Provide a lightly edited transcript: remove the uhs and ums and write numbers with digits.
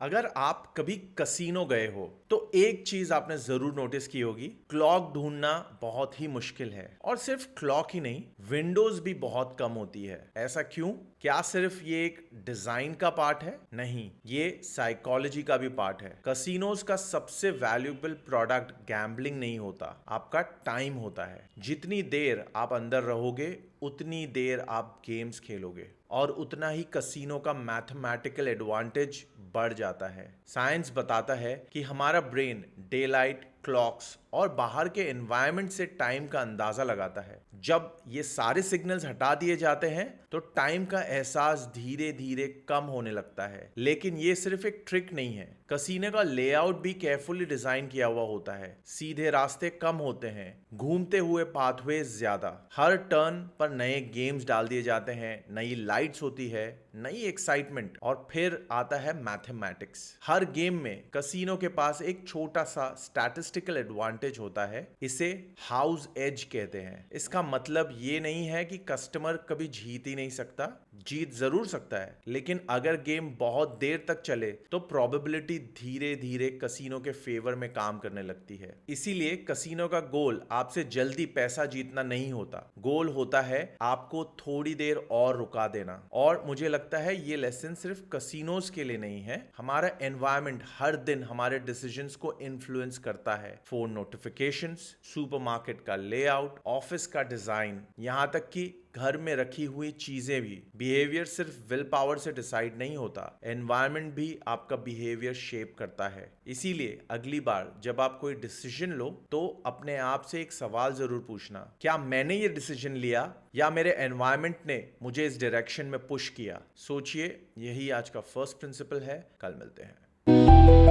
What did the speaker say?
अगर आप कभी कसीनो गए हो तो एक चीज आपने जरूर नोटिस की होगी, क्लॉक ढूंढना बहुत ही मुश्किल है। और सिर्फ क्लॉक ही नहीं, विंडोज भी बहुत कम होती है। ऐसा क्यों? क्या सिर्फ ये एक डिजाइन का पार्ट है? नहीं, ये साइकोलॉजी का भी पार्ट है। कसीनोज का सबसे वैल्यूएबल प्रोडक्ट गैम्बलिंग नहीं होता, आपका टाइम होता है। जितनी देर आप अंदर रहोगे उतनी देर आप गेम्स खेलोगे, और उतना ही कसीनो का मैथमेटिकल एडवांटेज बढ़ जाता है। साइंस बताता है कि हमारा ब्रेन डे लाइट क्लॉक्स और बाहर के एनवायरनमेंट से टाइम का अंदाजा लगाता है। जब ये सारे सिग्नल्स हटा दिए जाते हैं तो टाइम का एहसास धीरे धीरे कम होने लगता है। लेकिन ये सिर्फ एक ट्रिक नहीं है, कसीने का लेआउट भी केयरफुली डिजाइन किया हुआ होता है। सीधे रास्ते कम होते हैं, घूमते हुए पाथवेज ज्यादा, हर टर्न पर नए गेम्स डाल दिए जाते हैं, नई लाइट्स होती है, नई एक्साइटमेंट, और फिर आता है मैथमेटिक्स। हर गेम में कसीनो के पास एक छोटा सा स्टैटिस्टिकल एडवांटेज होता है, इसे हाउस एज कहते हैं। इसका मतलब ये नहीं है कि कस्टमर कभी जीत ही नहीं सकता, जीत जरूर सकता है, लेकिन अगर गेम बहुत देर तक चले तो प्रोबेबिलिटी धीरे धीरे कसीनो के फेवर में काम करने लगती है। इसीलिए कसीनो का गोल आपसे जल्दी पैसा जीतना नहीं होता, गोल होता है आपको थोड़ी देर और रुका देना। और मुझे लगता है ये लेसन सिर्फ कसीनोज के लिए नहीं है, हमारा एनवायरनमेंट हर दिन हमारे डिसीजंस को इन्फ्लुएंस करता है। फोन नोटिफिकेशंस, सुपरमार्केट का लेआउट, ऑफिस का डिजाइन, यहाँ तक कि घर में रखी हुई चीजें भी। बिहेवियर सिर्फ विल पावर से डिसाइड नहीं होता, एनवायरनमेंट भी आपका बिहेवियर शेप करता है। इसीलिए अगली बार जब आप कोई डिसीजन लो तो अपने आप से एक सवाल जरूर पूछना, क्या मैंने ये डिसीजन लिया या मेरे एनवायरनमेंट ने मुझे इस डायरेक्शन में पुश किया? सोचिए, यही आज का फर्स्ट प्रिंसिपल है। कल मिलते हैं।